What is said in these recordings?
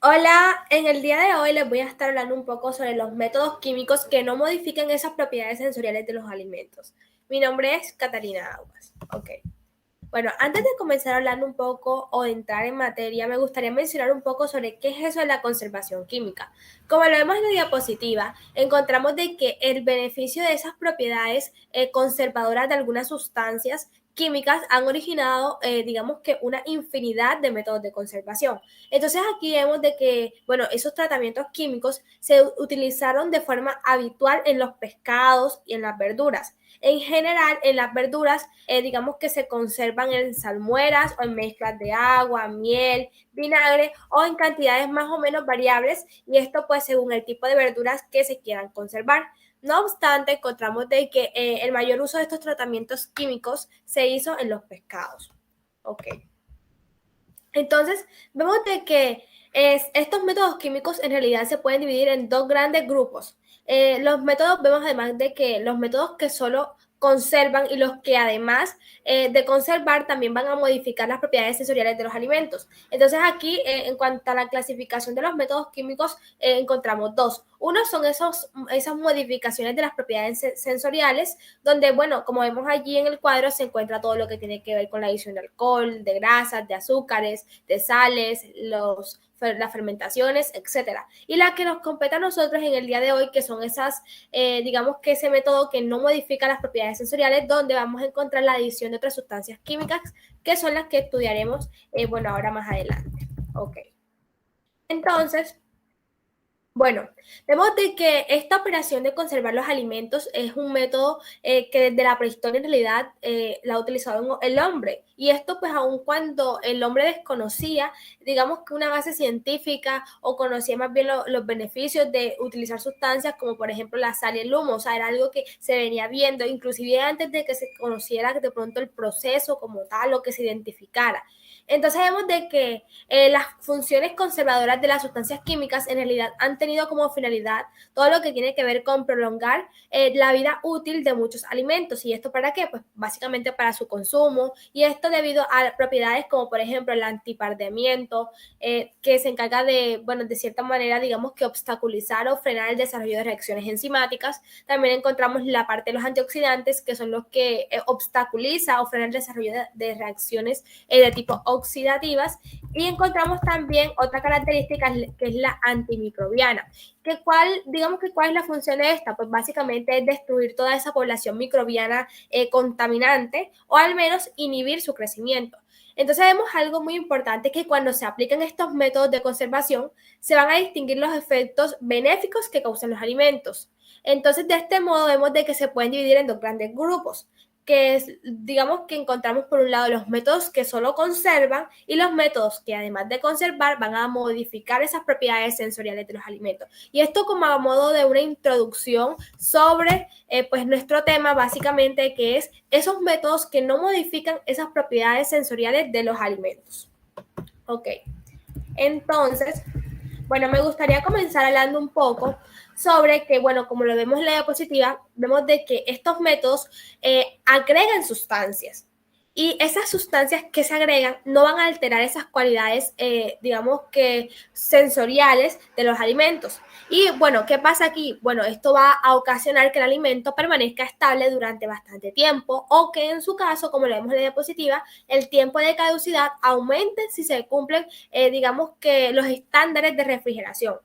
Hola, en el día de hoy les voy a estar hablando un poco sobre los métodos químicos que no modifican esas propiedades sensoriales de los alimentos. Mi nombre es Catalina Aguas. Ok. Bueno, antes de comenzar hablando un poco o de entrar en materia, me gustaría mencionar un poco sobre qué es eso de la conservación química. Como lo vemos en la diapositiva, encontramos de que el beneficio de esas propiedades conservadoras de algunas sustancias químicas han originado, digamos que una infinidad de métodos de conservación. Entonces aquí vemos de que, bueno, esos tratamientos químicos se utilizaron de forma habitual en los pescados y en las verduras. En general, en las verduras, digamos que se conservan en salmueras o en mezclas de agua, miel, vinagre o en cantidades más o menos variables, y esto pues según el tipo de verduras que se quieran conservar. No obstante, encontramos de que el mayor uso de estos tratamientos químicos se hizo en los pescados. Ok. Entonces, vemos de que estos métodos químicos en realidad se pueden dividir en dos grandes grupos. Los métodos, vemos además de que los métodos que solo conservan y los que además de conservar también van a modificar las propiedades sensoriales de los alimentos. Entonces aquí, en cuanto a la clasificación de los métodos químicos, encontramos dos. Uno son esas modificaciones de las propiedades sensoriales, donde, bueno, como vemos allí en el cuadro, se encuentra todo lo que tiene que ver con la adición de alcohol, de grasas, de azúcares, de sales, las fermentaciones, etcétera. Y la que nos compete a nosotros en el día de hoy, que son esas, digamos que ese método que no modifica las propiedades sensoriales, donde vamos a encontrar la adición de otras sustancias químicas, que son las que estudiaremos, bueno, ahora más adelante. Ok. Entonces, bueno, vemos de que esta operación de conservar los alimentos es un método que desde la prehistoria en realidad la ha utilizado el hombre. Y esto pues aun cuando el hombre desconocía, digamos que una base científica o conocía más bien los beneficios de utilizar sustancias como por ejemplo la sal y el humo. O sea, era algo que se venía viendo, inclusive antes de que se conociera de pronto el proceso como tal o que se identificara. Entonces vemos de que las funciones conservadoras de las sustancias químicas en realidad han tenido como finalidad todo lo que tiene que ver con prolongar la vida útil de muchos alimentos. ¿Y esto para qué? Pues básicamente para su consumo, y esto debido a propiedades como por ejemplo el antipardemiento, que se encarga de, bueno, de cierta manera, digamos que obstaculizar o frenar el desarrollo de reacciones enzimáticas. También encontramos la parte de los antioxidantes, que son los que obstaculiza o frena el desarrollo de reacciones de tipo oxidativas, y encontramos también otra característica que es la antimicrobiana. Digamos que ¿cuál es la función de esta? Pues básicamente es destruir toda esa población microbiana contaminante, o al menos inhibir su crecimiento. Entonces vemos algo muy importante, que cuando se aplican estos métodos de conservación se van a distinguir los efectos benéficos que causan los alimentos. Entonces de este modo vemos de que se pueden dividir en dos grandes grupos, que es, digamos que encontramos por un lado los métodos que solo conservan y los métodos que además de conservar van a modificar esas propiedades sensoriales de los alimentos. Y esto como a modo de una introducción sobre pues nuestro tema básicamente, que es esos métodos que no modifican esas propiedades sensoriales de los alimentos. Ok, entonces, bueno, me gustaría comenzar hablando un poco sobre que, bueno, como lo vemos en la diapositiva, vemos de que estos métodos agregan sustancias, y esas sustancias que se agregan no van a alterar esas cualidades, digamos que sensoriales de los alimentos. Y bueno, ¿qué pasa aquí? Bueno, esto va a ocasionar que el alimento permanezca estable durante bastante tiempo, o que en su caso, como lo vemos en la diapositiva, el tiempo de caducidad aumente si se cumplen, digamos que los estándares de refrigeración.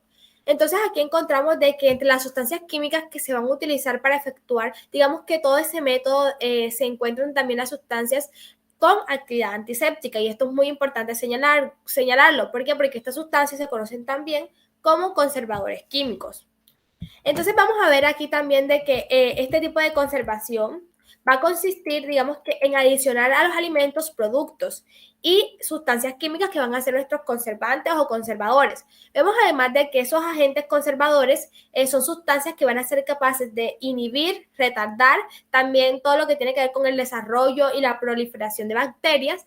Entonces aquí encontramos de que entre las sustancias químicas que se van a utilizar para efectuar, digamos que todo ese método, se encuentran también las sustancias con actividad antiséptica, y esto es muy importante señalarlo. ¿Por qué? Porque estas sustancias se conocen también como conservadores químicos. Entonces vamos a ver aquí también de que este tipo de conservación va a consistir, digamos que, en adicionar a los alimentos productos y sustancias químicas que van a ser nuestros conservantes o conservadores. Vemos además de que esos agentes conservadores son sustancias que van a ser capaces de inhibir, retardar también todo lo que tiene que ver con el desarrollo y la proliferación de bacterias,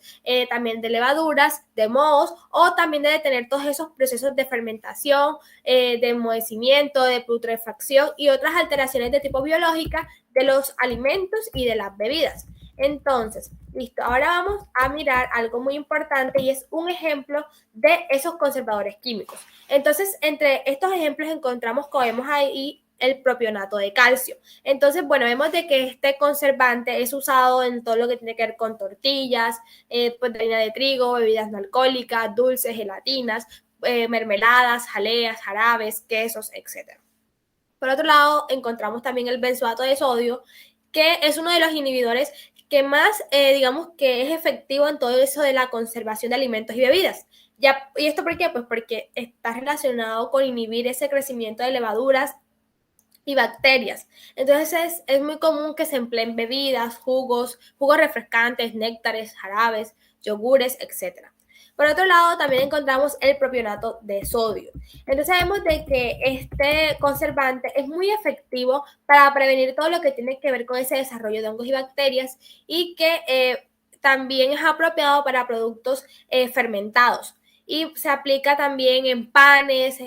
también de levaduras, de mohos, o también de detener todos esos procesos de fermentación, de enmohecimiento, de putrefacción y otras alteraciones de tipo biológica de los alimentos y de las bebidas. Entonces, Listo, ahora vamos a mirar algo muy importante y es un ejemplo de esos conservadores químicos. Entonces, entre estos ejemplos encontramos, como vemos ahí, el propionato de calcio. Entonces, bueno, vemos de que este conservante es usado en todo lo que tiene que ver con tortillas, pues, harina de trigo, bebidas no alcohólicas, dulces, gelatinas, mermeladas, jaleas, jarabes, quesos, etc. Por otro lado, encontramos también el benzoato de sodio, que es uno de los inhibidores que más, digamos, que es efectivo en todo eso de la conservación de alimentos y bebidas. Ya, ¿y esto por qué? Pues porque está relacionado con inhibir ese crecimiento de levaduras y bacterias. Entonces es muy común que se empleen bebidas, jugos refrescantes, néctares, jarabes, yogures, etc. Por otro lado, también encontramos el propionato de sodio. Entonces vemos de que este conservante es muy efectivo para prevenir todo lo que tiene que ver con ese desarrollo de hongos y bacterias y que también es apropiado para productos fermentados y se aplica también en panes,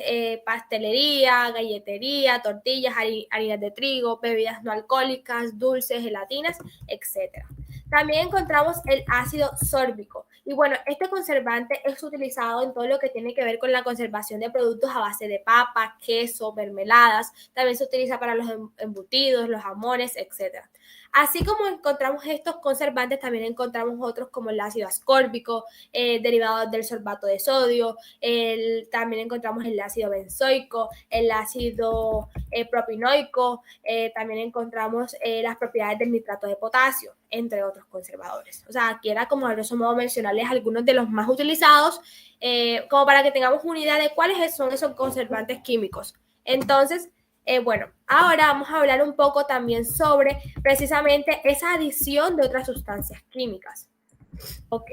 pastelería, galletería, tortillas, harinas de trigo, bebidas no alcohólicas, dulces, gelatinas, etc. También encontramos el ácido sórbico. Y bueno, este conservante es utilizado en todo lo que tiene que ver con la conservación de productos a base de papa, queso, mermeladas. También se utiliza para los embutidos, los jamones, etc. Así como encontramos estos conservantes, también encontramos otros como el ácido ascórbico, derivados del sorbato de sodio, también encontramos el ácido benzoico, el ácido propinoico, también encontramos las propiedades del nitrato de potasio, entre otros conservadores. O sea, aquí era como a grosso modo mencionarles algunos de los más utilizados, como para que tengamos una idea de cuáles son esos conservantes químicos. Entonces, bueno, ahora vamos a hablar un poco también sobre precisamente esa adición de otras sustancias químicas. Ok.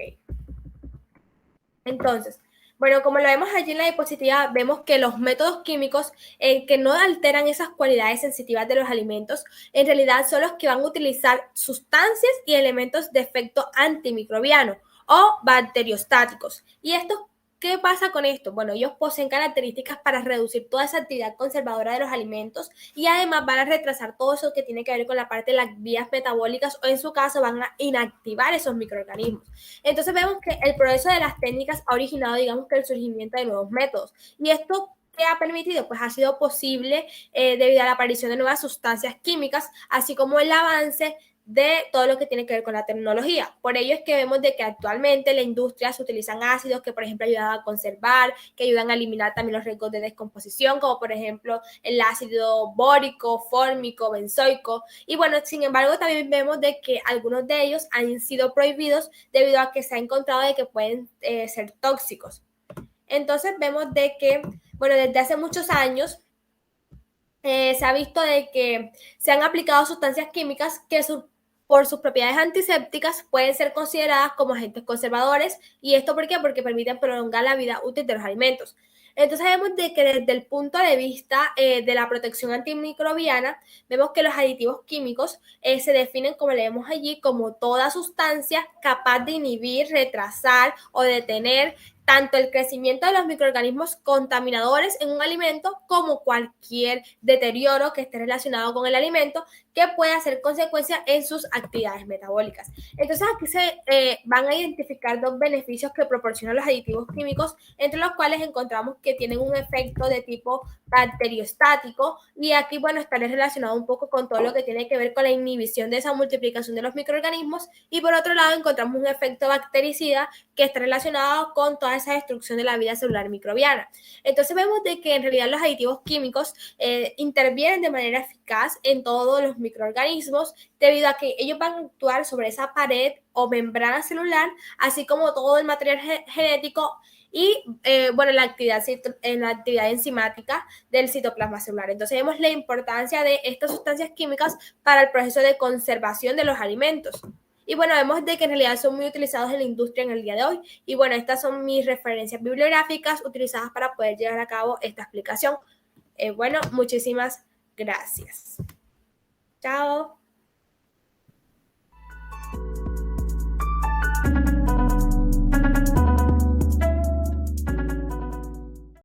Entonces, bueno, como lo vemos allí en la diapositiva, vemos que los métodos químicos que no alteran esas cualidades sensitivas de los alimentos, en realidad son los que van a utilizar sustancias y elementos de efecto antimicrobiano o bacteriostáticos. Y estos, ¿qué pasa con esto? Bueno, ellos poseen características para reducir toda esa actividad conservadora de los alimentos y además van a retrasar todo eso que tiene que ver con la parte de las vías metabólicas o en su caso van a inactivar esos microorganismos. Entonces vemos que el progreso de las técnicas ha originado, digamos, que el surgimiento de nuevos métodos. Y esto, ¿qué ha permitido? Pues ha sido posible debido a la aparición de nuevas sustancias químicas, así como el avance de todo lo que tiene que ver con la tecnología. Por ello es que vemos de que actualmente en la industria se utilizan ácidos que, por ejemplo, ayudan a conservar, que ayudan a eliminar también los riesgos de descomposición, como por ejemplo el ácido bórico, fórmico, benzoico. Y bueno, sin embargo, también vemos de que algunos de ellos han sido prohibidos debido a que se ha encontrado de que pueden ser tóxicos. Entonces vemos de que, bueno, desde hace muchos años se ha visto de que se han aplicado sustancias químicas que por sus propiedades antisépticas pueden ser consideradas como agentes conservadores. ¿Y esto por qué? Porque permiten prolongar la vida útil de los alimentos. Entonces vemos de que desde el punto de vista de la protección antimicrobiana, vemos que los aditivos químicos se definen, como leemos allí, como toda sustancia capaz de inhibir, retrasar o detener tanto el crecimiento de los microorganismos contaminadores en un alimento como cualquier deterioro que esté relacionado con el alimento que pueda ser consecuencia en sus actividades metabólicas. Entonces aquí se van a identificar dos beneficios que proporcionan los aditivos químicos, entre los cuales encontramos que tienen un efecto de tipo bacteriostático y aquí, bueno, estaré relacionado un poco con todo lo que tiene que ver con la inhibición de esa multiplicación de los microorganismos y por otro lado encontramos un efecto bactericida que está relacionado con toda esa destrucción de la vida celular microbiana. Entonces vemos de que en realidad los aditivos químicos intervienen de manera eficaz en todos los microorganismos debido a que ellos van a actuar sobre esa pared o membrana celular, así como todo el material genético y, bueno, la actividad enzimática del citoplasma celular. Entonces vemos la importancia de estas sustancias químicas para el proceso de conservación de los alimentos. Y bueno, vemos de que en realidad son muy utilizados en la industria en el día de hoy. Y bueno, estas son mis referencias bibliográficas utilizadas para poder llevar a cabo esta explicación. Bueno, muchísimas gracias. Chao.